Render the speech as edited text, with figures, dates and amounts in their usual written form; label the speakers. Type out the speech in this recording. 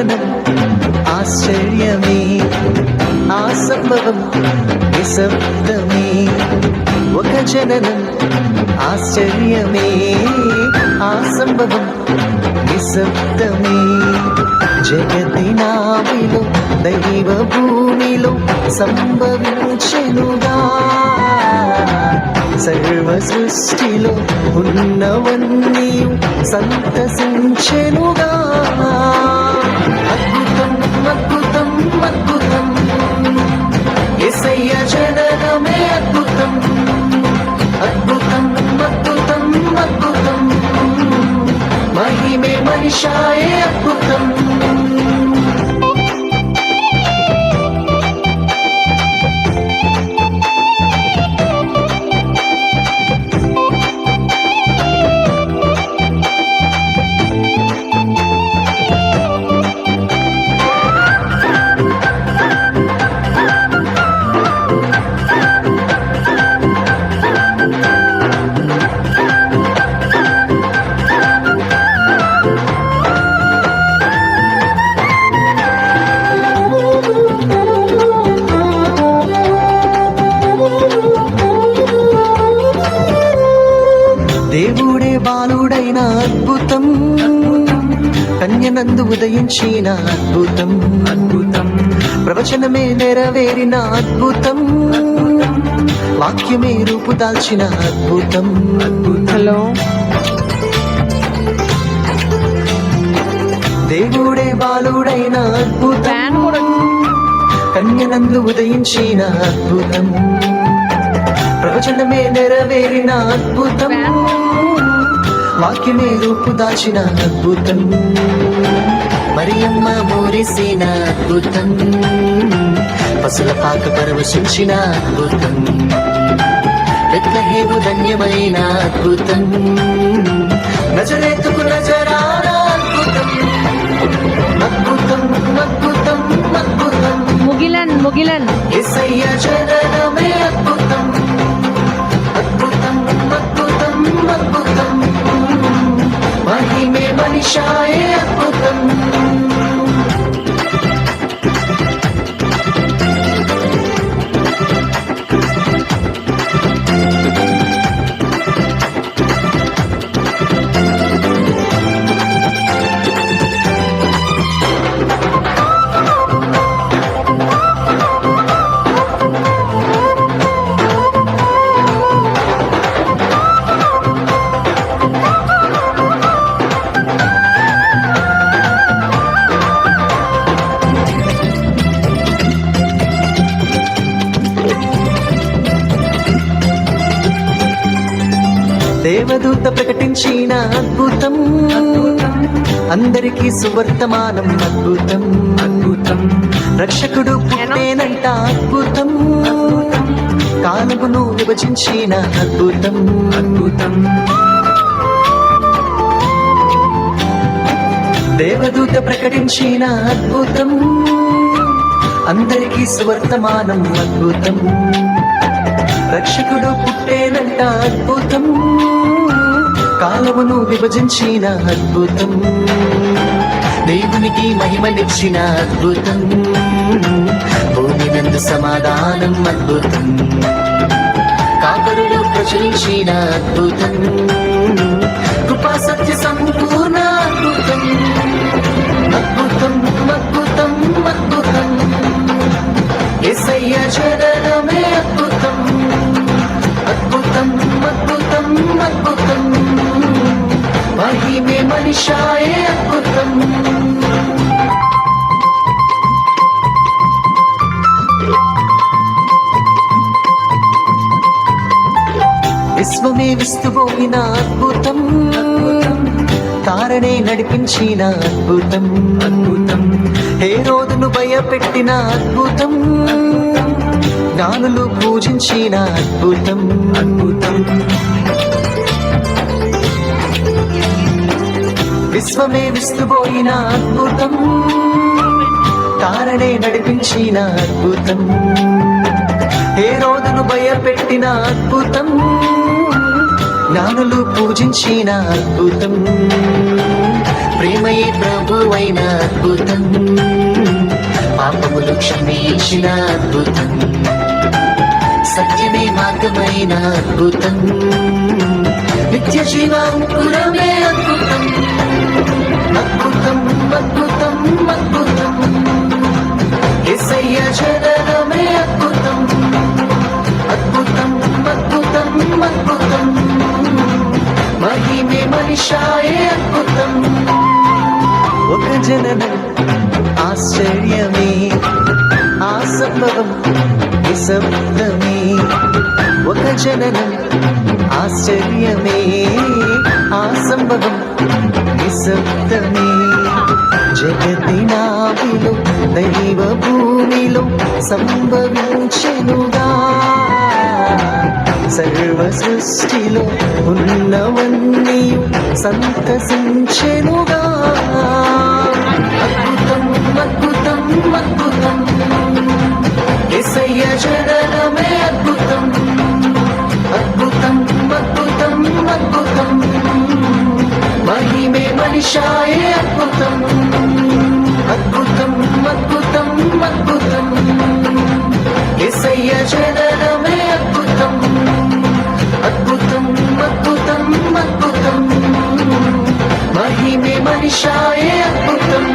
Speaker 1: జననం ఆశ్చర్యమే, ఆ సంభవం నిశ్శబ్దమే. ఒక జననం ఆశ్చర్యమే, ఆ సంభవం నిశ్శబ్దమే. జగతినావిలో దైవ భూమిలో సంభవించెనుగా, సర్వ సృష్టిలో ఉన్నవన్నీ సంతసించెనుగా. అద్భుతం అద్భుతం అద్భుతం, యేసయ్య జననమే అద్భుతం. అద్భుతం అద్భుతం అద్భుతం, మహిమే మనిషాయే అద్భుతం. దేవుడే బాలుడైన అద్భుతం, కన్యనందు ఉదయించిన అద్భుతం. అద్భుతం ప్రవచనమే నెరవేరిన అద్భుతం, వాక్యమే రూపుదాల్చిన అద్భుతం.
Speaker 2: హలో,
Speaker 1: దేవుడే బాలుడైన అద్భుతం, కన్యనందు ఉదయించిన అద్భుతం, ప్రవచనమే నెరవేరిన అద్భుతం, వాక్యమే రూపుదాల్చిన అద్భుతం. మరియమ్మ మోరిసిన అద్భుతం, పసుల పాక పరవశించిన అద్భుతం. బెత్లెహేము ధన్యమైన అద్భుతం, నజరేతుకు నజరాన అద్భుతం. అద్భుతం అద్భుతం అద్భుతం,
Speaker 2: ముగిలన్ ముగిలన్
Speaker 1: యేసయ్య జననమే అద్భుతం. అద్భుతం అద్భుతం అద్భుతం, మహిమే మనిషాయే అద్భుతం. దేవదూత ప్రకటించిన అద్భుతం, అందరికీ సువర్తమానం అద్భుతం. అద్భుతం రక్షకుడు పుట్టేనంట అద్భుతం, కాలమును విభజించిన అద్భుతం. అద్భుతం దేవదూత ప్రకటించిన అద్భుతం, అందరికీ సువర్తమానం అద్భుతం. రక్షకుడు పుట్టేనంట అద్భుతం, కాలమును విభజించిన అద్భుతం. దేవునికి మహిమనిచ్చిన అద్భుతం, భూమి నందు సమాధానం అద్భుతం. కాపరులు ప్రచురించిన అద్భుతం, కృపా సత్య సంపూర్ణ అద్భుతం. అద్భుతం అద్భుతం అద్భుతం, యేసయ్య జననమే అద్భుతం. అద్భుతం అద్భుతం అద్భుతం, మహిమే మనిషాయే అద్భుతం. విశ్వమే విస్తుపోయిన అద్భుతం, తారనే నడిపించిన అద్భుతం. అద్భుతం హేరోదును భయపెట్టిన అద్భుతం, జ్ఞానులు పూజించిన అద్భుతం. అద్భుతం విశ్వమే విస్తుపోయిన అద్భుతం, తారనే నడిపించిన అద్భుతం. హేరోదును భయపెట్టిన అద్భుతం, జ్ఞానులు పూజించిన అద్భుతం. ప్రేమయే ప్రభువైన అద్భుతం, పాపములు క్షమించిన అద్భుతం, సత్యమే మార్గమైన అద్భుతం, నిత్య జీవాంకురమే అద్భుతం, అద్భుతం అద్భుతం అద్భుతం, యేసయ్య జననమే అద్భుతం, అద్భుతం అద్భుతం అద్భుతం, మహిమే మనిషాయే అద్భుతం. ఒక జననం ఆశ్చర్యమే, ఆ సంభవం నిశ్శబ్దమే. ఒక జననం ఆశ్చర్యమే, ఆ సంభవం నిశ్శబ్దమే. జగతినాభిలో దైవ భూమిలో సంభవించెనుగా, సర్వ సృష్టిలో ఉన్నవన్నీ సంతసించెనుగా. అద్భుతం అద్భుతం అద్భుతం, యేసయ్య జననమే అద్భుతం, అద్భుతం అద్భుతం అద్భుతం, మహిమే మనిషాయే అద్భుతం, అద్భుతం అద్భుతం అద్భుతం, యేసయ్య జననమే అద్భుతం, అద్భుతం అద్భుతం అద్భుతం, మహిమే మనిషాయే అద్భుతం.